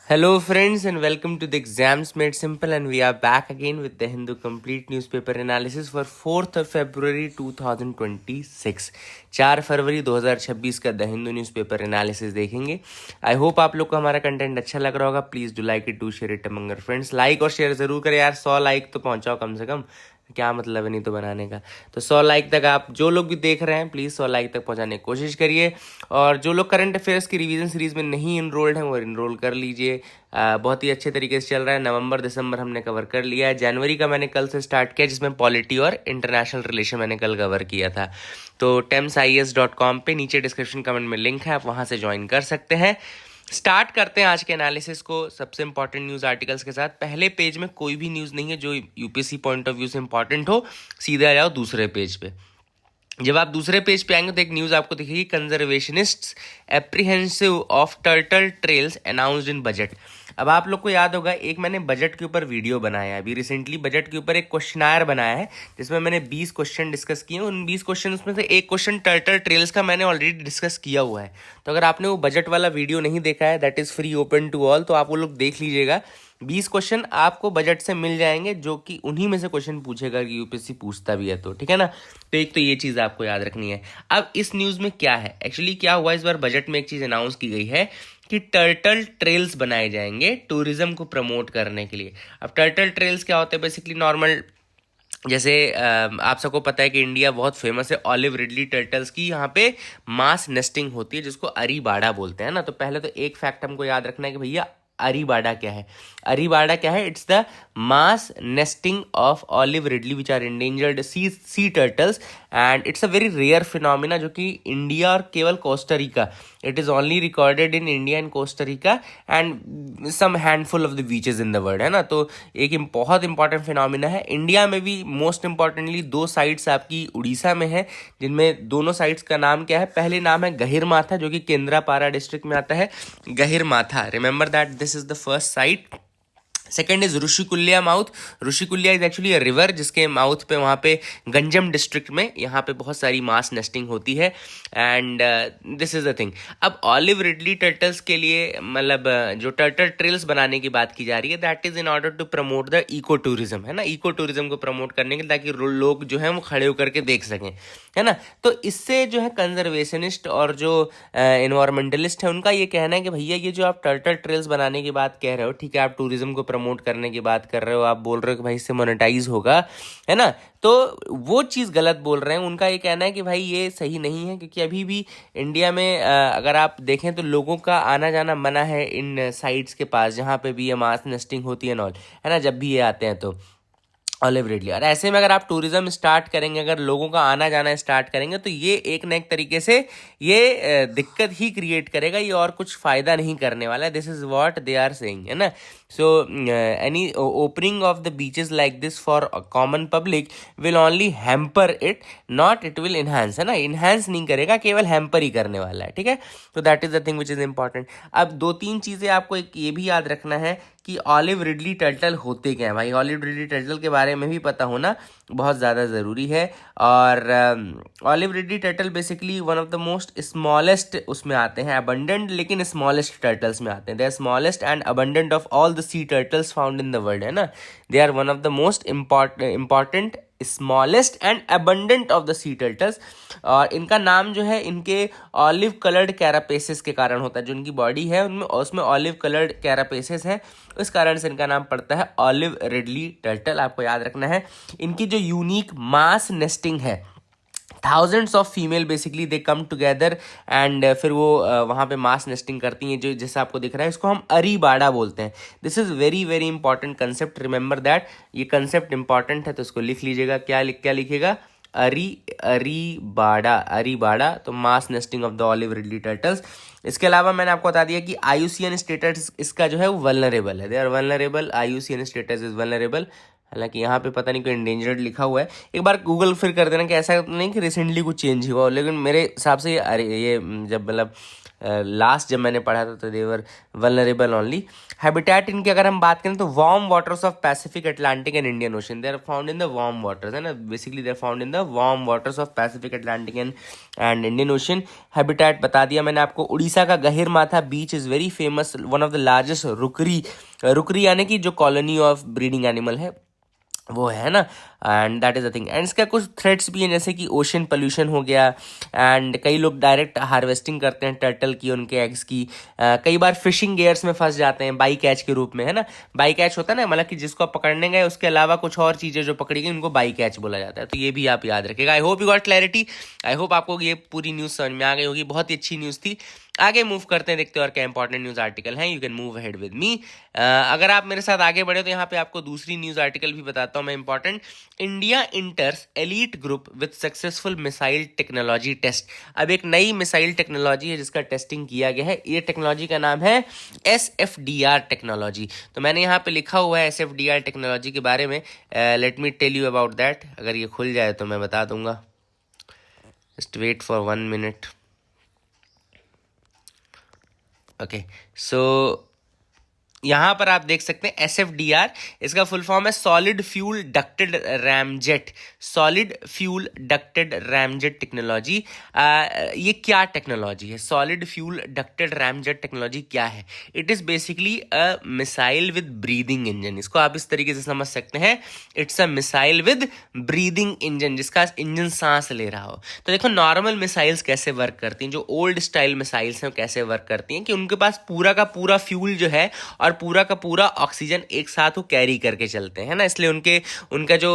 Hello, friends, and welcome to the Exams Made Simple. And we are back again with the Hindu Complete Newspaper Analysis for 4th of February 2026. 4 फरवरी 2026 का the Hindu newspaper analysis देखेंगे. I hope आप लोग को हमारा content अच्छा लग रहा होगा. Please do like it, do share it among your friends. Like और शेयर जरूर करें यार. 100 लाइक तो पहुंचाओ कम से कम. क्या मतलब है नहीं तो बनाने का. तो 100 लाइक तक आप जो लोग भी देख रहे हैं प्लीज़ 100 लाइक तक पहुंचाने की कोशिश करिए. और जो लोग करंट अफेयर्स की रिवीजन सीरीज़ में नहीं इनरोल्ड हैं वो इनरोल कर लीजिए. बहुत ही अच्छे तरीके से चल रहा है. नवंबर दिसंबर हमने कवर कर लिया है. जनवरी का मैंने कल से स्टार्ट किया जिसमें पॉलिटी और इंटरनेशनल रिलेशन मैंने कल कवर किया था. तो temsis.com पे नीचे डिस्क्रिप्शन कमेंट में लिंक है, आप वहाँ से ज्वाइन कर सकते हैं. स्टार्ट करते हैं आज के एनालिसिस को सबसे इंपॉर्टेंट न्यूज़ आर्टिकल्स के साथ. पहले पेज में कोई भी न्यूज़ नहीं है जो यूपीएससी पॉइंट ऑफ व्यू से इंपॉर्टेंट हो. सीधे आ जाओ दूसरे पेज पे. जब आप दूसरे पेज पे आएंगे तो एक न्यूज़ आपको दिखेगी, conservationists apprehensive of turtle trails announced in budget. अब आप लोग को याद होगा एक मैंने बजट के ऊपर वीडियो बनाया है अभी रिसेंटली. बजट के ऊपर एक क्वेश्चनायर बनाया है जिसमें मैंने 20 क्वेश्चन डिस्कस किए. उन 20 क्वेश्चन में से एक क्वेश्चन टर्टल ट्रेल्स का मैंने ऑलरेडी डिस्कस किया हुआ है. तो अगर आपने वो बजट वाला वीडियो नहीं देखा है, that is free open to all, तो आप वो लोग देख लीजिएगा. 20 क्वेश्चन आपको बजट से मिल जाएंगे जो कि उन्हीं में से क्वेश्चन पूछेगा कि यूपीएससी पूछता भी है तो, ठीक है ना. तो एक तो ये चीज़ आपको याद रखनी है. अब इस न्यूज़ में क्या है, एक्चुअली क्या हुआ इस बार बजट में एक चीज़ अनाउंस की गई है कि टर्टल ट्रेल्स बनाए जाएंगे टूरिज्म को प्रमोट करने के लिए. अब टर्टल ट्रेल्स क्या होते हैं, बेसिकली नॉर्मल जैसे आप सबको पता है कि इंडिया बहुत फेमस है ऑलिव रिडली टर्टल्स की. यहाँ पे मास नेस्टिंग होती है जिसको अरीबाड़ा बोलते हैं ना. तो पहले तो एक फैक्ट हमको याद रखना है कि भैया अरीबाड़ा क्या है. अरीबाड़ा क्या है, it's the mass nesting of olive ridley which are endangered sea turtles and it's a very rare phenomena जो कि इंडिया और केवल Costa Rica, it is only recorded in India and Costa Rica and some handful of the beaches in the world, है ना. तो एक बहुत important phenomena है. इंडिया में भी मोस्ट इंपॉर्टेंटली 2 साइट्स आपकी उड़ीसा में है जिनमें दोनों साइट्स का नाम क्या है. पहले नाम है गहिरमाथा जो कि केंद्रापारा डिस्ट्रिक्ट में आता है. Gahirmatha, remember that this is the first sight. Second is Rushikulya mouth. Rushikulya is actually a river जिसके माउथ पे वहाँ पे गंजम डिस्ट्रिक्ट में यहाँ पे बहुत सारी मास नेस्टिंग होती है and this is the thing. अब ऑलिव रिडली टर्टल्स के लिए मतलब जो टर्टल ट्रेल्स बनाने की बात की जा रही है that is in order to promote the eco tourism, है ना. इको टूरिज्म को प्रमोट करने के लिए ताकि लोग जो है वो खड़े होकर के देख सकें, है ना. तो इससे जो है कंजर्वेशनिस्ट और जो इन्वायरमेंटलिस्ट है उनका ये कहना है कि भैया ये जो आप टर्टल ट्रेल्स बनाने की बात कह रहे हो, ठीक है, आप टूरिज्म को प्रमोट करने की बात कर रहे हो, आप बोल रहे हो कि भाई इससे मोनेटाइज होगा, है ना. तो वो चीज़ गलत बोल रहे हैं. उनका ये कहना है कि भाई ये सही नहीं है क्योंकि अभी भी इंडिया में अगर आप देखें तो लोगों का आना जाना मना है इन साइट्स के पास जहाँ पे भी ये मास नेस्टिंग होती है नॉल, है ना, जब भी ये आते हैं तो ऑलिव रिडली. और ऐसे में अगर आप टूरिज्म स्टार्ट करेंगे, अगर लोगों का आना जाना स्टार्ट करेंगे तो ये एक न एक तरीके से ये दिक्कत ही क्रिएट करेगा. ये और कुछ फ़ायदा नहीं करने वाला है. This is what they are saying, है ना. So any opening of the beaches like this for common public will only hamper it, not it will enhance, है ना. इन्हांस नहीं करेगा, केवल हैम्पर ही करने वाला है, ठीक है. तो that is the thing which is important. अब 2-3 चीज़ें आपको एक ये भी याद रखना है कि ऑलिव रिडली टर्टल होते क्या हैं भाई. ऑलिव रिडली टर्टल के बारे में भी पता होना बहुत ज़्यादा ज़रूरी है. और olive ridley turtle basically one of the most smallest उसमें आते हैं, अबंडेंट लेकिन स्मॉलेस्ट टर्टल्स में आते हैं. They are smallest and abundant of all the sea turtles found in the world, है ना. They are one of the most important smallest and abundant of the sea turtles. और इनका नाम जो है इनके ऑलिव कलर्ड कैरापेसेस के कारण होता है. जो इनकी बॉडी है उनमें उसमें ऑलिव कलर्ड कैरापेसेस है, इस कारण से इनका नाम पड़ता है ऑलिव रिडली टर्टल. आपको याद रखना है इनकी जो यूनिक मास नेस्टिंग है, thousands of female basically they come together and फिर वो वहाँ पे मास नेस्टिंग करती हैं. जो जैसा आपको दिख रहा है इसको हम अरीबाड़ा बोलते हैं. This is very very important concept, remember that. ये कंसेप्ट इंपॉर्टेंट है तो इसको लिख लीजिएगा. क्या लिखिएगा, अरीबाड़ा. तो mass nesting of the olive ridley turtles. इसके अलावा मैंने आपको बता दिया कि आईयूसीएन स्टेटस इसका जो है वो वल्नरेबल है. They are vulnerable, IUCN status is vulnerable. हालांकि यहाँ पे पता नहीं कोई इंडेंजर्ड लिखा हुआ है. एक बार गूगल फिर कर देना कि ऐसा नहीं कि रिसेंटली कुछ चेंज हुआ हो, लेकिन मेरे हिसाब से ये जब मतलब लास्ट जब मैंने पढ़ा था तो देवर वल्नरेबल ओनली। हैबिटेट इनकी अगर हम बात करें तो warm waters of Pacific, Atlantic and Indian Ocean, they are found in the warm waters, है ना, basically they are found in the warm waters of Pacific, Atlantic and Indian Ocean. Habitat बता दिया मैंने आपको। उड़ीसा का Gahirmatha beach is very famous, one of the largest rookery यानी कि जो कॉलोनी ऑफ ब्रीडिंग एनिमल है वो है ना, and that is the thing. And इसका कुछ थ्रेट्स भी हैं, जैसे कि ओशन पोल्यूशन हो गया, एंड कई लोग डायरेक्ट हार्वेस्टिंग करते हैं टर्टल की, उनके एग्स की। कई बार फिशिंग गेयर्स में फंस जाते हैं बाई कैच के रूप में, है ना। बाई कैच होता है ना, मतलब कि जिसको आप पकड़ने गए उसके अलावा कुछ और चीज़ें जो पकड़ी गई उनको बाई कैच बोला जाता है। तो ये भी आप याद रखिएगा। आई hope you got clarity, I hope आपको ये पूरी न्यूज़ समझ में आ गई होगी। बहुत ही अच्छी न्यूज़ थी। आगे मूव करते हैं, देखते हैं और क्या इंपॉर्टेंट न्यूज़ आर्टिकल है। You can move ahead with me. अगर आप मेरे साथ आगे बढ़े तो यहाँ पे आपको दूसरी न्यूज़ आर्टिकल भी बताता हूँ मैं important. India enters elite group with successful missile technology test. अब एक नई मिसाइल टेक्नोलॉजी है जिसका टेस्टिंग किया गया है। ये टेक्नोलॉजी का नाम है SFDR टेक्नोलॉजी। तो मैंने यहाँ पे लिखा हुआ है SFDR टेक्नोलॉजी के बारे में। Let me tell you about that. अगर ये खुल जाए तो मैं बता दूंगा। Just wait for 1 minute. Okay, so यहाँ पर आप देख सकते हैं SFDR, इसका फुल फॉर्म है solid fuel ducted ramjet. Solid fuel ducted ramjet technology. ये क्या टेक्नोलॉजी है? Solid fuel ducted ramjet technology क्या है? It is basically a missile with breathing engine. इसको आप इस तरीके से समझ सकते हैं, it's a missile with breathing engine, जिसका इंजन सांस ले रहा हो। तो देखो नॉर्मल मिसाइल्स कैसे वर्क करती हैं, जो ओल्ड स्टाइल मिसाइल्स हैं कैसे वर्क करती हैं, कि उनके पास पूरा का पूरा फ्यूल जो है और पूरा का पूरा ऑक्सीजन एक साथ वो कैरी करके चलते हैं, है ना। इसलिए उनका जो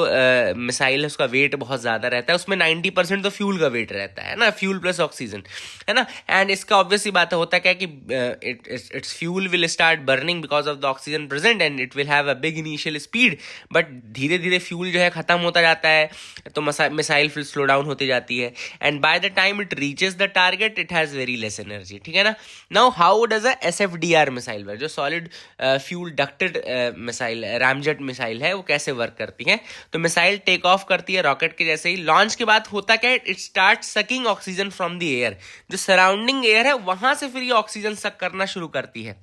मिसाइल है उसका वेट बहुत ज़्यादा रहता है। उसमें 90% तो फ्यूल का वेट रहता है ना, फ्यूल प्लस ऑक्सीजन, है ना। एंड इसका ऑब्वियस ही बात होता है क्या कि it's fuel will start burning because of the oxygen present and it will have a big initial speed, but धीरे धीरे फ्यूल जो है ख़त्म होता जाता है, तो मिसाइल फिर स्लो डाउन होती जाती है, and by the time it reaches the target it has very less energy, ठीक है ना। Now how does a SFDR missile work? जो solid fuel ducted missile ramjet missile है वो कैसे वर्क करती है? तो मिसाइल टेक ऑफ करती है रॉकेट के जैसे ही। लॉन्च के बाद होता क्या है, it start sucking oxygen from the air. जो सराउंडिंग एयर है वहां से फिर ये ऑक्सीजन सक करना शुरू करती है,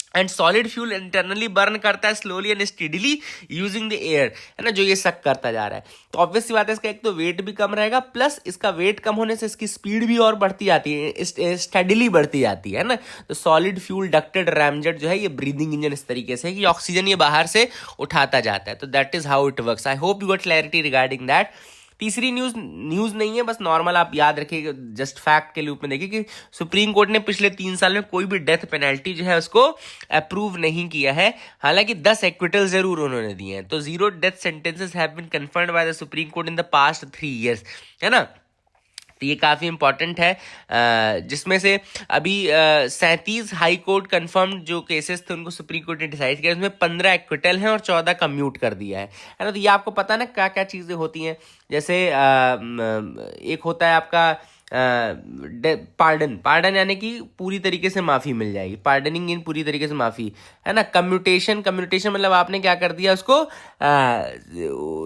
and solid fuel internally burn करता है slowly and steadily using the air, है ना, जो ये सक करता जा रहा है। तो ऑब्वियस सी बात है, इसका एक तो वेट भी कम रहेगा, प्लस इसका वेट कम होने से इसकी स्पीड भी और बढ़ती जाती है, स्टेडीली बढ़ती जाती है ना। तो सॉलिड फ्यूल डक्टेड रैमजेट जो है ये ब्रीदिंग इंजन इस तरीके से है कि ऑक्सीजन ये बाहर से उठाता जाता है। तो that is how it works. I hope you got clarity regarding that. तीसरी न्यूज़ नहीं है, बस नॉर्मल आप याद रखिए, जस्ट फैक्ट के रूप में देखिए कि सुप्रीम कोर्ट ने पिछले 3 साल में कोई भी डेथ पेनल्टी जो है उसको अप्रूव नहीं किया है। हालांकि 10 एक्विटल जरूर उन्होंने दिए हैं। तो 0 death sentences have been confirmed by the supreme court in the past 3 years, है ना। तो ये काफ़ी इंपॉर्टेंट है, जिसमें से अभी 37 हाई कोर्ट कन्फर्म्ड जो केसेस थे उनको सुप्रीम कोर्ट ने डिसाइड किया, उसमें 15 एक्विटल हैं और 14 कम्यूट कर दिया है ना। तो ये आपको पता है ना क्या क्या चीज़ें होती हैं, जैसे एक होता है आपका पार्डन यानी कि पूरी तरीके से माफ़ी मिल जाएगी, पार्डनिंग इन पूरी तरीके से माफ़ी, है ना। कम्यूटेशन मतलब आपने क्या कर दिया, उसको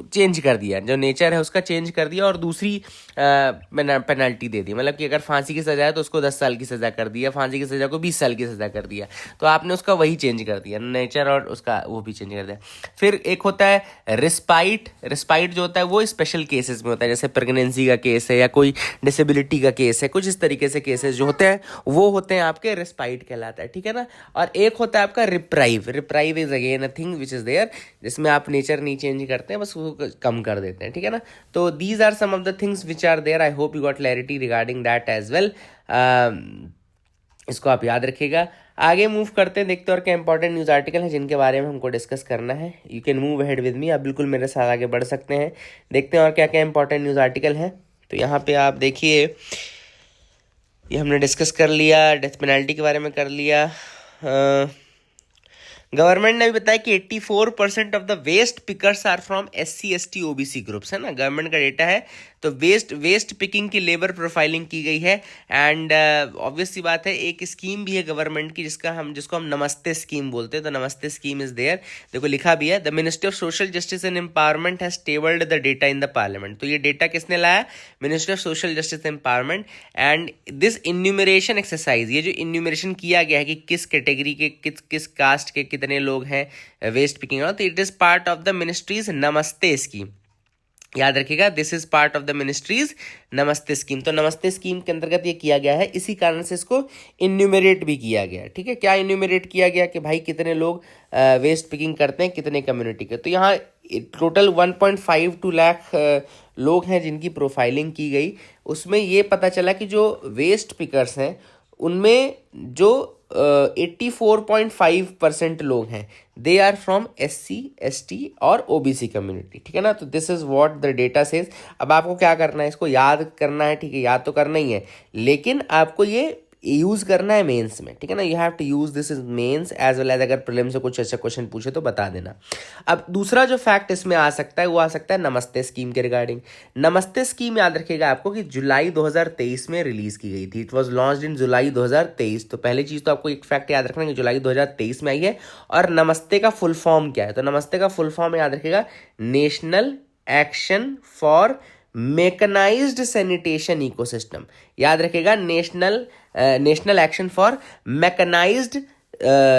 चेंज कर दिया, जो नेचर है उसका चेंज कर दिया और दूसरी पेनल्टी दे दी। मतलब कि अगर फांसी की सज़ा है तो उसको 10 साल की सज़ा कर दिया, फांसी की सज़ा को 20 साल की सज़ा कर दिया। तो आपने उसका वही चेंज कर दिया, नेचर और उसका वो भी चेंज कर दिया। फिर एक होता है रिस्पाइट जो होता है वो स्पेशल केसेस में होता है, जैसे प्रेगनेंसी का केस है या कोई डिसेबिलिटी का केस है, कुछ इस तरीके से केसेस जो होते हैं वो होते हैं आपके रिस्पाइट कहलाता है, ठीक है ना। और एक होता है आपका reprieve is again a thing which is there, जिसमें आप नेचर नहीं चेंज करते हैं, बस वो कम कर देते हैं, ठीक है ना। तो these are some of the things which are there. I hope you got clarity regarding that as well. इसको आप याद रखिएगा। आगे मूव करते हैं, देखते हैं और क्या इंपॉर्टेंट न्यूज़ आर्टिकल है जिनके बारे में हमको डिस्कस करना है। You can move ahead with me, आप बिल्कुल मेरे साथ आगे बढ़ सकते हैं। देखते हैं और क्या क्या इंपॉर्टेंट न्यूज़ आर्टिकल है। तो यहाँ पे आप देखिए, ये हमने डिस्कस कर लिया, डेथ पेनल्टी के बारे में कर लिया। गवर्नमेंट ने भी बताया कि 84% of the waste pickers are from SC ST OBC groups, है ना। गवर्नमेंट का डेटा है, तो वेस्ट पिकिंग की लेबर प्रोफाइलिंग की गई है। एंड ऑब्वियस सी बात है, एक स्कीम भी है गवर्नमेंट की जिसको हम नमस्ते स्कीम बोलते हैं। तो नमस्ते स्कीम इज देयर, देखो लिखा भी है, the ministry of social justice and empowerment has tabled the data in the parliament. तो ये डेटा किसने लाया? Ministry of social justice empowerment. And this enumeration exercise, ये जो इन्यूमरेशन किया गया है कि किस कैटेगरी के किस कास्ट के कितने लोग हैं वेस्ट पिकिंग, तो it is part of the ministries नमस्ते स्कीम। याद रखिएगा, this is part of the ministries नमस्ते स्कीम। तो नमस्ते स्कीम के अंतर्गत ये किया गया है, इसी कारण से इसको इन्यूमरेट भी किया गया है। ठीक है, क्या इन्यूमरेट किया गया कि भाई कितने लोग वेस्ट पिकिंग करते हैं, कितने कम्युनिटी के। तो यहाँ टोटल 1.52 लाख लोग हैं जिनकी प्रोफाइलिंग की गई। उसमें ये पता चला कि जो वेस्ट पिकर्स हैं उनमें जो 84.5% लोग हैं, they are from SC ST और OBC कम्युनिटी। ठीक है ना, तो this is what the data says. अब आपको क्या करना है, इसको याद करना है। ठीक है, याद तो करना ही है, लेकिन आपको ये यूज करना है मेंस में। ठीक है ना, you have to use this is mains as well as अगर प्रीलिम से कुछ ऐसा क्वेश्चन पूछे तो बता देना। अब दूसरा जो फैक्ट इसमें आ सकता है वो आ सकता है नमस्ते स्कीम के रिगार्डिंग। नमस्ते स्कीम याद रखिएगा आपको कि जुलाई 2023 में रिलीज की गई थी। इट वाज लॉन्च्ड इन जुलाई 2023। तो पहली चीज तो आपको एक फैक्ट याद रखना है कि जुलाई 2023 में आई है। और नमस्ते का फुल फॉर्म क्या है? तो नमस्ते का फुल फॉर्म याद रखिएगा, national action for mechanised sanitation ecosystem. याद रखिएगा, national action for mechanised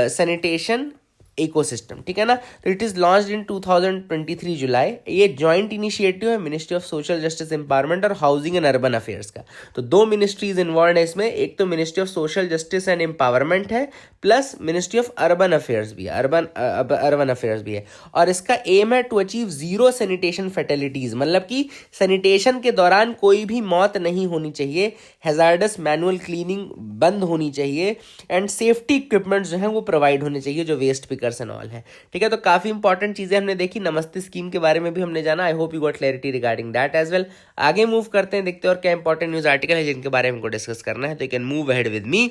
sanitation ecosystem. ठीक है ना, तो it is launched in 2023 July. ये जॉइंट इनिशिएटिव है ministry of social justice empowerment और हाउसिंग एंड अर्बन अफेयर्स का। तो दो मिनिस्ट्रीज इन्वॉल्व है इसमें, एक तो ministry of social justice and empowerment है, plus ministry of urban affairs भी है, अर्बन अफेयर्स भी है। और इसका एम है टू अचीव जीरो सैनिटेशन फैटेलिटीज, मतलब कि सैनिटेशन के दौरान कोई भी मौत नहीं होनी चाहिए, हैजार्डस मैनुअल क्लीनिंग बंद होनी चाहिए, एंड सेफ्टी इक्विपमेंट्स जो हैं वो प्रोवाइड होने चाहिए जो वेस्ट पिकर्स एंड ऑल है। ठीक है, तो काफी इंपॉर्टेंट चीजें हमने देखी, नमस्ते स्कीम के बारे में भी हमने जाना। I hope you got clarity regarding that as well. आगे मूव करते हैं, देखते हैं और क्या इंपॉर्टेंट न्यूज आर्टिकल है जिनके बारे में हमको डिस्कस करना है। तो you can move ahead with me.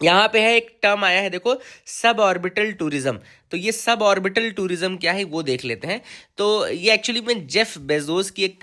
यहाँ पे है एक टर्म आया है, देखो, सब ऑर्बिटल टूरिज्म। तो ये सब ऑर्बिटल टूरिज्म क्या है वो देख लेते हैं। तो ये एक्चुअली में जेफ बेजोस की एक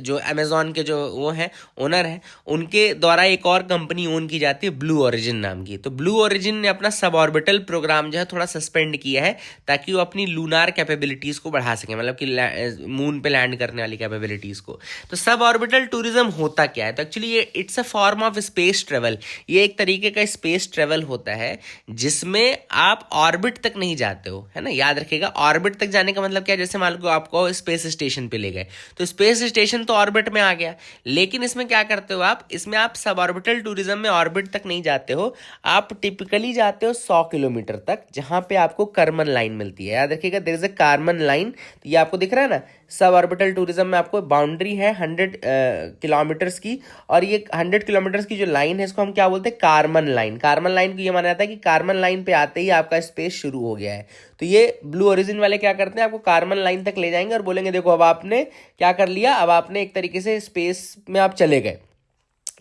जो अमेजॉन के जो वो हैं ओनर हैं, उनके द्वारा एक और कंपनी ओन की जाती है ब्लू ओरिजिन नाम की। तो ब्लू ओरिजिन ने अपना सब ऑर्बिटल प्रोग्राम जो है थोड़ा सस्पेंड किया है ताकि वो अपनी लूनार कैपेबिलिटीज को बढ़ा सके, मतलब कि मून पे लैंड करने वाली कैपेबिलिटीज को। तो सब ऑर्बिटल टूरिज्म होता क्या है? तो एक्चुअली ये it's a form of space travel. ये एक तरीके का स्पेस ट्रेवल होता है जिसमें आप ऑर्बिट तक नहीं जाते हो, है ना। याद रखिएगा, ऑर्बिट तक जाने का मतलब क्या है, जैसे मान लो आपको स्पेस स्टेशन पे ले गए, तो स्पेस स्टेशन तो ऑर्बिट में आ गया, लेकिन इसमें क्या करते हो आप, इसमें आप सब ऑर्बिटल टूरिज्म में ऑर्बिट तक नहीं जाते हो, आप टिपिकली जाते हो 100 किलोमीटर तक, जहां पे आपको कार्मन लाइन मिलती है। याद रखिएगा, there is a Karman line. तो ये आपको दिख रहा है ना, सब ऑर्बिटल टूरिज्म में आपको बाउंड्री है 100 किलोमीटर्स की, और ये 100 किलोमीटर्स की जो लाइन है इसको हम क्या बोलते हैं, कार्मन लाइन। कार्मन लाइन को ये माना जाता है कि कार्मन लाइन पे आते ही आपका स्पेस शुरू हो गया है। तो ये ब्लू ओरिजिन वाले क्या करते हैं, आपको कार्मन लाइन तक ले जाएंगे और बोलेंगे देखो अब आपने क्या कर लिया, अब आपने एक तरीके से स्पेस में आप चले गए।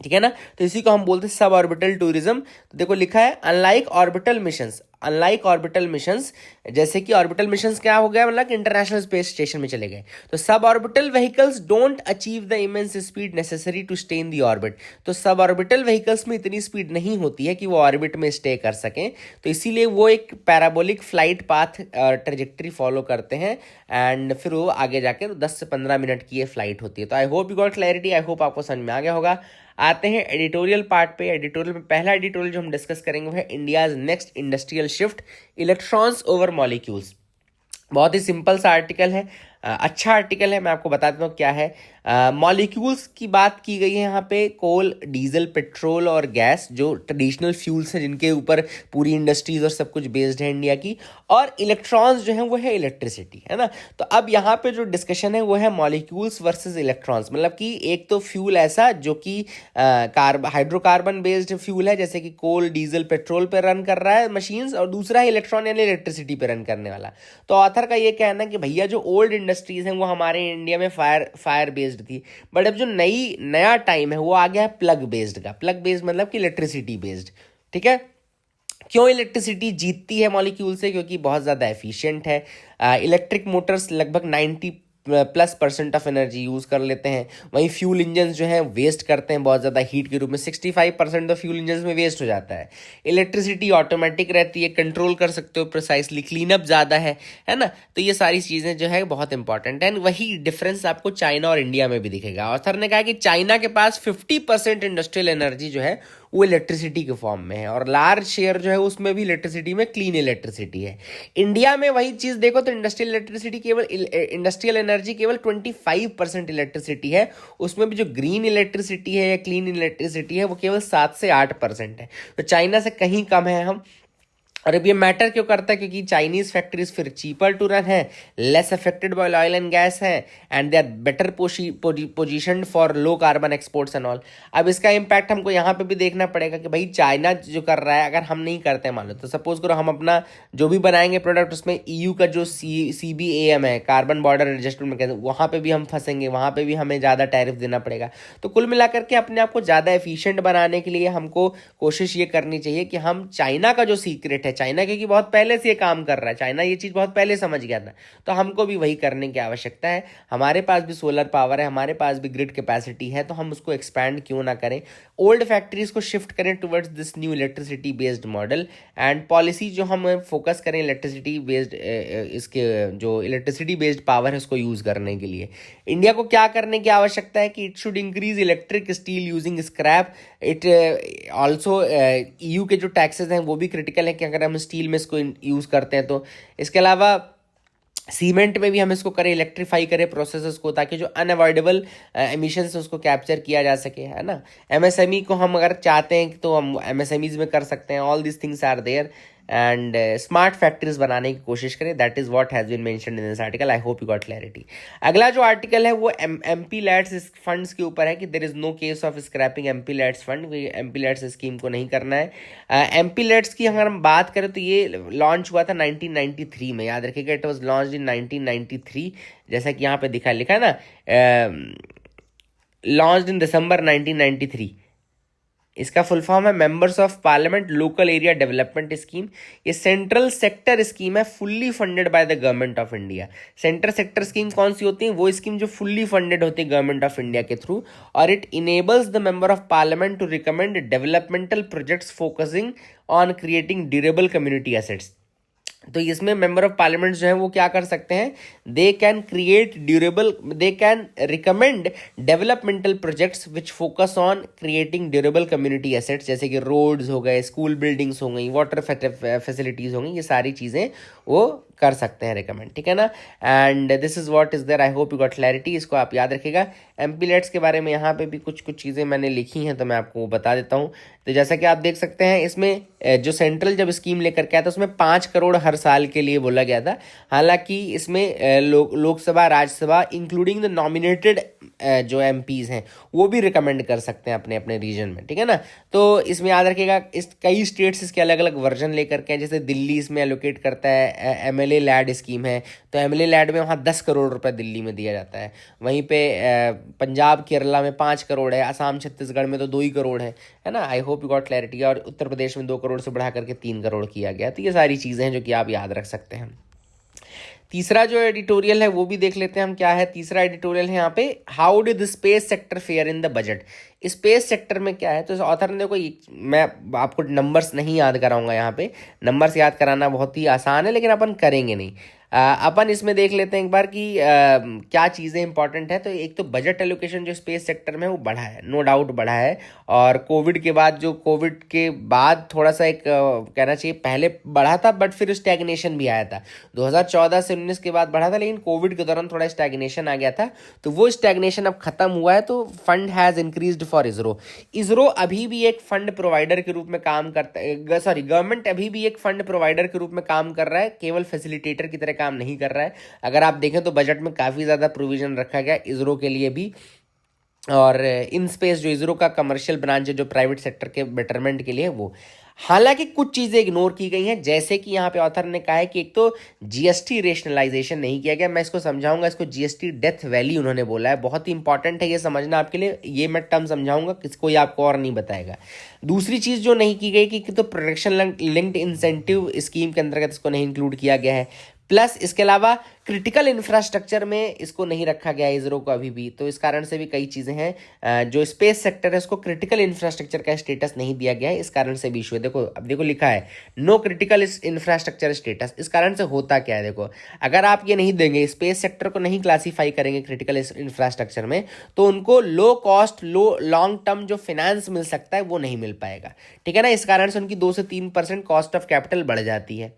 ठीक है ना, तो इसी को हम बोलते हैं सब ऑर्बिटल टूरिज्म। तो देखो लिखा है, unlike orbital missions, unlike orbital missions, जैसे कि ऑर्बिटल मिशंस क्या हो गया, मतलब कि इंटरनेशनल स्पेस स्टेशन में चले गए। तो sub orbital vehicles don't achieve the immense speed necessary to stay in the orbit. तो सब ऑर्बिटल व्हीकल्स में इतनी स्पीड नहीं होती है कि वो ऑर्बिट में स्टे कर सकें, तो इसीलिए वो एक parabolic flight path trajectory follow करते हैं, एंड फिर वो आगे जाकर 10 से 15 मिनट की ये फ्लाइट होती है। तो आई hope you got clarity, I hope आपको समझ में आ गया होगा। आते हैं एडिटोरियल पार्ट पे। एडिटोरियल में पहला एडिटोरियल जो हम डिस्कस करेंगे वो है India's next industrial shift, electrons over molecules. बहुत ही सिंपल सा आर्टिकल है, अच्छा आर्टिकल है, मैं आपको बता देता हूँ क्या है। मॉलिक्यूल्स की बात की गई है यहाँ पे, कोल, डीजल, पेट्रोल और गैस, जो ट्रेडिशनल फ्यूल्स हैं जिनके ऊपर पूरी इंडस्ट्रीज और सब कुछ बेस्ड है इंडिया की, और इलेक्ट्रॉन्स जो हैं वो है इलेक्ट्रिसिटी, है ना। तो अब यहाँ पे जो डिस्कशन है वो है मॉलिक्यूल्स वर्सेस इलेक्ट्रॉन्स, मतलब कि एक तो फ्यूल ऐसा जो कि हाइड्रोकार्बन बेस्ड फ्यूल है, जैसे कि कोल, डीजल, पेट्रोल पे रन कर रहा है मशीन्स, और दूसरा है इलेक्ट्रॉन यानी इलेक्ट्रिसिटी पे रन करने वाला। तो ऑथर का ये कहना है कि भैया जो ओल्ड इंडस्ट्रीज हैं वो हमारे इंडिया में फायर बेस्ड थी, बट अब जो नया टाइम है वो आ गया है प्लग बेस्ड का। प्लग बेस्ड मतलब कि इलेक्ट्रिसिटी बेस्ड। ठीक है, क्यों इलेक्ट्रिसिटी जीतती है मॉलिक्यूल से? क्योंकि बहुत ज़्यादा एफिशिएंट है। इलेक्ट्रिक मोटर्स लगभग +% ऑफ एनर्जी यूज़ कर लेते हैं। वहीं फ्यूल इंजन जो है वेस्ट करते हैं बहुत ज़्यादा हीट के रूप में, 65% ऑफ फ्यूल इंजन में वेस्ट हो जाता है। इलेक्ट्रिसिटी ऑटोमेटिक रहती है, कंट्रोल कर सकते हो प्रिसाइसली, क्लीनअप ज़्यादा है ना। तो ये सारी चीज़ें जो है बहुत इंपॉर्टेंट है। एंड वही डिफरेंस आपको चाइना और इंडिया में भी दिखेगा। ऑथर ने कहा कि चाइना के पास 50% इंडस्ट्रियल एनर्जी जो है वो इलेक्ट्रिसिटी के फॉर्म में है, और लार्ज शेयर जो है उसमें भी इलेक्ट्रिसिटी में क्लीन इलेक्ट्रिसिटी है। इंडिया में वही चीज़ देखो तो इंडस्ट्रियल एनर्जी केवल 25% इलेक्ट्रिसिटी है, उसमें भी जो ग्रीन इलेक्ट्रिसिटी है या क्लीन इलेक्ट्रिसिटी है वो केवल 7 से 8% है। तो चाइना से कहीं कम है हम। और अब ये मैटर क्यों करता है? क्योंकि चाइनीज फैक्ट्रीज फिर चीपर टू रन है, less affected by oil and gas है, and they are better positioned for low carbon exports and all. अब इसका इम्पैक्ट हमको यहाँ पे भी देखना पड़ेगा कि भाई चाइना जो कर रहा है अगर हम नहीं करते हैं, मान लो तो सपोज करो हम अपना जो भी बनाएंगे प्रोडक्ट उसमें EU का जो CBAM है, कार्बन बॉर्डर एडजस्टमेंट मैकेनिज्म, वहाँ पे भी हम फंसेंगे, वहाँ पे भी हमें ज़्यादा टैरिफ देना पड़ेगा। तो कुल मिलाकर के अपने आप को ज़्यादा एफिशिएंट बनाने के लिए हमको कोशिश ये करनी चाहिए कि हम चाइना का जो सीक्रेट है, चाइना क्योंकि बहुत पहले से ये काम कर रहा है, चाइना ये चीज़ बहुत पहले समझ गया था, तो हमको भी वही करने की आवश्यकता है। हमारे पास भी सोलर पावर है, हमारे पास भी ग्रिड कैपेसिटी है, तो हम उसको एक्सपैंड क्यों ना करें, ओल्ड फैक्ट्रीज को शिफ्ट करें towards this new electricity based model, and policy जो हम फोकस करें इलेक्ट्रिसिटी बेस्ड, इसके जो इलेक्ट्रिसिटी बेस्ड पावर है उसको यूज़ करने के लिए। इंडिया को क्या करने की आवश्यकता है कि it should increase electric steel using scrap. It also EU के जो टैक्सेस हैं वो भी क्रिटिकल है कि अगर हम स्टील में इसको यूज़ करते हैं तो। इसके अलावा सीमेंट में भी हम इसको करें, इलेक्ट्रीफाई करें प्रोसेसेस को, ताकि जो अनअवॉइडेबल एमिशंस है उसको कैप्चर किया जा सके, है ना। MSME को हम अगर चाहते हैं तो हम MSMEs में कर सकते हैं। All this things are there, and smart factories बनाने की कोशिश करें। That is what has been mentioned in this article. I hope you got clarity. अगला जो आर्टिकल है वो MP लैट्स फंड्स के ऊपर है कि there is no case of scrapping MP LADS fund. MP LADS scheme को नहीं करना है। MP लैट्स की अगर हम बात करें तो ये लॉन्च हुआ था 1993 में, याद रखिएगा, इट वॉज लॉन्च इन 1993, जैसा कि यहाँ पे लिखा है ना, लॉन्च इन दिसंबर 1993। इसका फुल फॉर्म है members of parliament local area development scheme. ये सेंट्रल सेक्टर स्कीम है, fully funded by the government of India. Central sector scheme कौन सी होती है? वो स्कीम जो फुल्ली फंडेड होती है गवर्नमेंट ऑफ इंडिया के थ्रू, और it enables the member of parliament to recommend developmental projects focusing on creating durable community assets. तो इसमें मेंबर ऑफ पार्लियामेंट जो है वो क्या कर सकते हैं? They can recommend developmental projects which focus on creating durable community assets, जैसे कि रोड्स हो गए, स्कूल बिल्डिंग्स हो गई, वाटर फैसिलिटीज़ हो गई, ये सारी चीज़ें वो कर सकते हैं रिकमेंड, ठीक है ना। And this is what is there. I hope you got clarity. इसको आप याद रखिएगा। MP लैट्स के बारे में यहाँ पे भी कुछ चीज़ें मैंने लिखी हैं, तो मैं आपको बता देता हूँ। तो जैसा कि आप देख सकते हैं, इसमें जो सेंट्रल जब स्कीम लेकर के आया था उसमें 5 करोड़ हर साल के लिए बोला गया था। हालांकि इसमें Lok Sabha, Rajya Sabha, including the nominated जो MPs हैं वो भी रिकमेंड कर सकते हैं अपने अपने रीजन में, ठीक है ना। तो इसमें याद रखिएगा, इस कई स्टेट्स इसके अलग अलग वर्जन लेकर के हैं। जैसे दिल्ली इसमें एलोकेट करता है, MLA लैड स्कीम है, तो MLA लैड में वहाँ 10 करोड़ रुपए दिल्ली में दिया जाता है। वहीं पे पंजाब केरला में 5 करोड़ है, असम छत्तीसगढ़ में तो 2 ही करोड़ है ना। आई होप यू गॉट क्लैरिटी। और उत्तर प्रदेश में 2 करोड़ से बढ़ा करके 3 करोड़ किया गया। तो ये सारी चीज़ें हैं जो कि आप याद रख सकते हैं। तीसरा जो एडिटोरियल है वो भी देख लेते हैं हम, क्या है तीसरा एडिटोरियल है यहाँ पे, how did the space sector fair in the budget. Space sector में क्या है, तो इस ऑथर ने, देखो मैं आपको नंबर्स नहीं याद कराऊंगा, यहाँ पे नंबर्स याद कराना बहुत ही आसान है, लेकिन अपन करेंगे नहीं। अपन इसमें देख लेते हैं एक बार कि क्या चीज़ें इंपॉर्टेंट है। तो एक तो बजट एलोकेशन जो स्पेस सेक्टर में वो बढ़ा है, नो डाउट बढ़ा है। और कोविड के बाद थोड़ा सा एक कहना चाहिए, पहले बढ़ा था बट फिर स्टैग्नेशन भी आया था। 2014 से 19 के बाद बढ़ा था, लेकिन कोविड के दौरान थोड़ा स्टैग्नेशन आ गया था। तो वो स्टैग्नेशन अब खत्म हुआ है, तो fund has increased for ISRO अभी भी एक फंड प्रोवाइडर के रूप में काम करता है, सॉरी गवर्नमेंट अभी भी एक फंड प्रोवाइडर के रूप में काम कर रहा है, केवल फैसिलिटेटर की तरह काम नहीं कर रहा है। अगर आप देखें तो बजट में काफ़ी ज़्यादा प्रोविजन रखा गया इसरो के लिए भी, और इन स्पेस जो इसरो का कमर्शियल ब्रांच है जो प्राइवेट सेक्टर के बेटरमेंट के लिए वो। हालांकि कुछ चीज़ें इग्नोर की गई हैं, जैसे कि यहाँ पे ऑथर ने कहा है कि एक तो GST रेशनलाइजेशन नहीं किया गया। मैं इसको समझाऊंगा, इसको GST डेथ वैली उन्होंने बोला है, बहुत ही इंपॉर्टेंट है ये समझना आपके लिए। ये मैं टर्म समझाऊंगा, किसको ये आपको और नहीं बताएगा। दूसरी चीज़ जो नहीं की गई कि तो प्रोडक्शन लिंक्ड इंसेंटिव स्कीम के अंतर्गत इसको नहीं इंक्लूड किया गया है। प्लस इसके अलावा क्रिटिकल इंफ्रास्ट्रक्चर में इसको नहीं रखा गया है इसरो को अभी भी, तो इस कारण से भी कई चीज़ें हैं। जो स्पेस सेक्टर है उसको क्रिटिकल इंफ्रास्ट्रक्चर का स्टेटस नहीं दिया गया है, इस कारण से भी इशू है। देखो अब देखो लिखा है नो क्रिटिकल इंफ्रास्ट्रक्चर स्टेटस, इस कारण से होता क्या है, देखो अगर आप ये नहीं देंगे, स्पेस सेक्टर को नहीं क्लासीफाई करेंगे क्रिटिकल इंफ्रास्ट्रक्चर में, तो उनको low cost low long term जो फाइनेंस मिल सकता है वो नहीं मिल पाएगा, ठीक है ना। इस कारण से उनकी 2 से 3% कॉस्ट ऑफ कैपिटल बढ़ जाती है।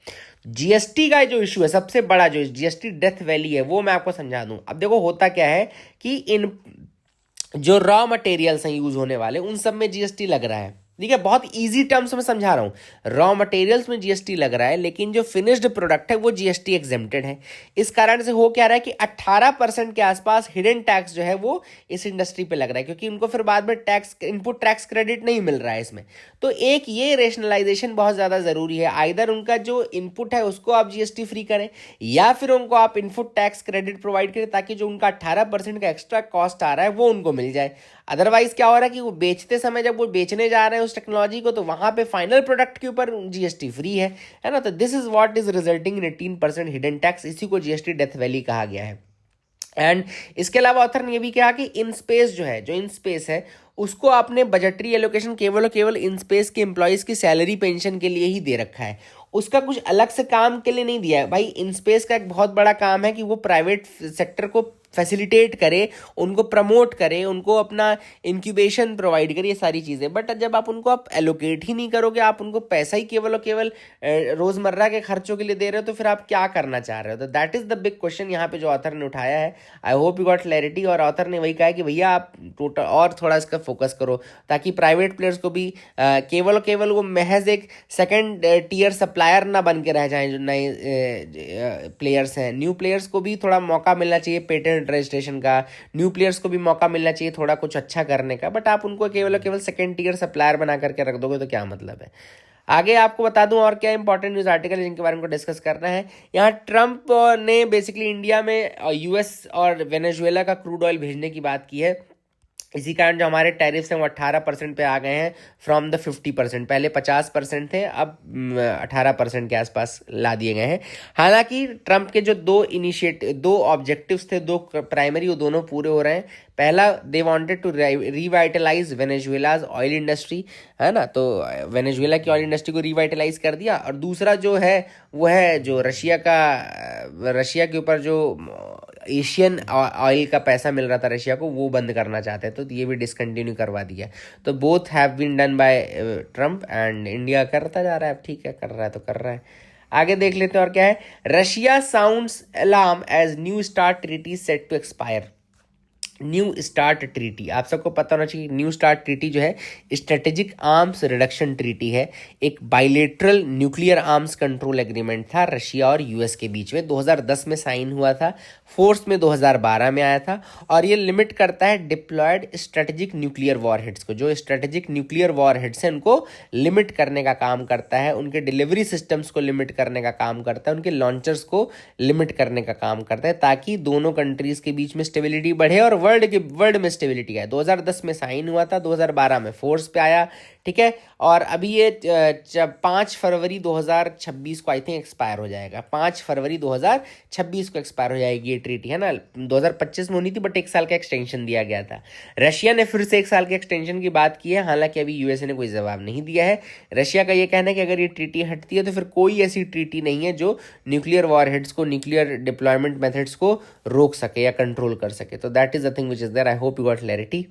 जीएसटी का जो इशू है, सबसे बड़ा जो जीएसटी डेथ वैली है, वो मैं आपको समझा दूं। अब देखो होता क्या है कि इन जो रॉ मटेरियल्स हैं यूज होने वाले, उन सब में जीएसटी लग रहा है, ठीक है। बहुत इजी टर्म्स में समझा रहा हूं, रॉ मटेरियल्स में जीएसटी लग रहा है, लेकिन जो फिनिश्ड प्रोडक्ट है वो जीएसटी एग्जेम्प्टेड है। इस कारण से हो क्या रहा है कि 18% के आसपास हिडन टैक्स जो है वो इस इंडस्ट्री पे लग रहा है, क्योंकि उनको फिर बाद में टैक्स इनपुट टैक्स क्रेडिट नहीं मिल रहा है इसमें। तो एक ये रेशनलाइजेशन बहुत ज़्यादा ज़रूरी है, आइदर उनका जो इनपुट है उसको आप जीएसटी फ्री करें, या फिर उनको आप इनपुट टैक्स क्रेडिट प्रोवाइड करें, ताकि जो उनका 18% का एक्स्ट्रा कॉस्ट आ रहा है वो उनको मिल जाए। अदरवाइज क्या हो रहा है कि वो बेचते समय जब वो बेचने जा रहे हैं उस टेक्नोलॉजी को, तो वहां पे फाइनल प्रोडक्ट के ऊपर जीएसटी फ्री है ना। तो this is what is resulting in 18% hidden tax, इसी को जीएसटी डेथ वैली कहा गया है। एंड इसके अलावा ऑथर ने यह भी कहा कि इन स्पेस जो है, जो इन स्पेस है, उसको आपने बजटरी एलोकेशन केवल और केवल इन स्पेस के एम्प्लॉयज़ की सैलरी पेंशन के लिए ही दे रखा है, उसका कुछ अलग से काम के लिए नहीं दिया है। भाई इन स्पेस का एक बहुत बड़ा काम है कि वो प्राइवेट सेक्टर को फैसिलिटेट करे, उनको प्रमोट करे, उनको अपना इंक्यूबेशन प्रोवाइड करे, ये सारी चीज़ें। बट जब आप उनको आप एलोकेट ही नहीं करोगे, आप उनको पैसा ही केवल और केवल रोज़मर्रा के खर्चों के लिए दे रहे हो, तो फिर आप क्या करना चाह रहे हो? तो that is the big question यहाँ पे जो ऑथर ने उठाया है। आई होप यू गॉट क्लैरिटी। और ऑथर ने वही कहा है कि भैया आप टोटल और थोड़ा इसका फोकस करो, ताकि प्राइवेट प्लेयर्स को भी केवल और केवल वो महज एक सेकेंड टियर सप्लायर ना बन के रह जाएं जो नए प्लेयर्स हैं। न्यू प्लेयर्स को भी थोड़ा मौका मिलना चाहिए पेटेंट रजिस्ट्रेशन का, न्यू प्लेयर्स को भी मौका मिलना चाहिए थोड़ा कुछ अच्छा करने का। बट आप उनको केवल केवल सेकंड टीयर सप्लायर बना करके रख दोगे तो क्या मतलब है? आगे आपको बता दूं और क्या इंपॉर्टेंट न्यूज़ आर्टिकल है जिनके बारे में डिस्कस करना है। यहाँ ट्रंप ने बेसिकली इंडिया में यूएस और वेनेजुएला का क्रूड ऑयल भेजने की बात की है। इसी कारण जो हमारे टैरिफ्स हैं वो 18% पे आ गए हैं फ्रॉम द 50%। पहले 50% थे, अब 18% के आसपास ला दिए गए हैं। हालांकि ट्रंप के जो दो ऑब्जेक्टिव्स थे, दो प्राइमरी, वो दोनों पूरे हो रहे हैं। पहला, they wanted to revitalise Venezuela's oil industry, है ना, तो वेनेजुएला की ऑयल इंडस्ट्री को रिवाइटलाइज कर दिया। और दूसरा जो है वो है जो रशिया के ऊपर जो एशियन ऑयल का पैसा मिल रहा था रशिया को, वो बंद करना चाहते हैं, तो ये भी डिसकंटिन्यू करवा दिया। तो both have been done by Trump and India करता जा रहा है। अब ठीक है, कर रहा है तो कर रहा है। आगे देख लेते हैं और क्या है। Russia sounds alarm as New START treaty set to expire. New START treaty, आप सबको पता होना चाहिए न्यू स्टार्ट ट्रीटी जो है स्ट्रेटेजिक आर्म्स रिडक्शन ट्रीटी है, एक bilateral nuclear arms control agreement था रशिया और यूएस के बीच में। 2010 में साइन हुआ था, फोर्स में 2012 में आया था। और ये लिमिट करता है डिप्लॉयड स्ट्रेटेजिक न्यूक्लियर वॉरहेड्स को, जो स्ट्रेटेजिक न्यूक्लियर वॉरहेड्स हैं उनको लिमिट करने का काम करता है, उनके डिलीवरी सिस्टम्स को लिमिट करने का काम करता है, उनके लॉन्चर्स को लिमिट करने का काम करता है, ताकि दोनों कंट्रीज के बीच में स्टेबिलिटी बढ़े और वर्ल्ड में स्टेबिलिटी है। 2010 में साइन हुआ था, 2012 में फोर्स पे आया, ठीक है। और अभी ये 5 फरवरी 2026 को आई थिंक एक्सपायर हो जाएगा। 5 फरवरी 2026 को एक्सपायर हो जाएगी ये ट्रीटी, है ना। 2025 में होनी थी, बट 1 साल का एक्सटेंशन दिया गया था। रशिया ने फिर से 1 साल के एक्सटेंशन की बात की है, हालांकि अभी यूएसए ने कोई जवाब नहीं दिया है। रशिया का ये कहना है कि अगर ये ट्रीटी हटती है तो फिर कोई ऐसी ट्रीटी नहीं है जो न्यूक्लियर वॉरहेड्स को, न्यूक्लियर डिप्लॉयमेंट मेथड्स को रोक सके या कंट्रोल कर सके। तो that is the thing which is there. I hope you got clarity,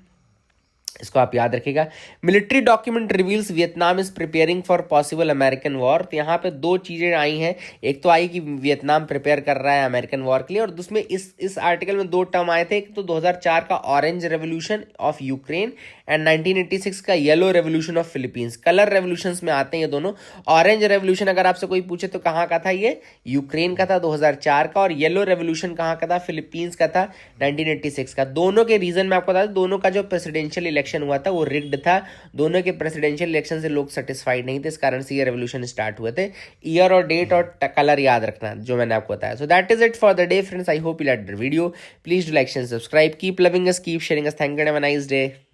इसको आप याद रखिएगा। Military document reveals Vietnam is preparing for possible American war. तो यहाँ पे 2 चीज़ें आई हैं। एक तो आई कि वियतनाम प्रिपेयर कर रहा है अमेरिकन वॉर के लिए, और उसमें इस आर्टिकल में 2 टर्म आए थे। एक तो 2004 का orange revolution of Ukraine and 1986 का yellow revolution of Philippines. Colour revolutions में आते हैं ये दोनों। ऑरेंज रेवोल्यूशन अगर आपसे कोई पूछे तो कहाँ का था, ये यूक्रेन का था 2004 का, और येलो रेवोल्यूशन कहाँ का था, फिलीपींस का था 1986 का। दोनों के रीजन में आपको बता दूं, दोनों का जो प्रेसिडेंशियल इलेक्शन हुआ था वो रिग्ड था। दोनों के प्रेसिडेंशियल इलेक्शन से लोग सेटिस्फाइड नहीं थे, इस कारण से ये रेवोल्यूशन स्टार्ट हुए थे। ईयर और डेट और कलर याद रखना जो मैंने आपको बताया। So that is it for the day friends. I hope you like the video. Please do like and subscribe. Keep loving us, keep sharing us. Thank you, have a nice day.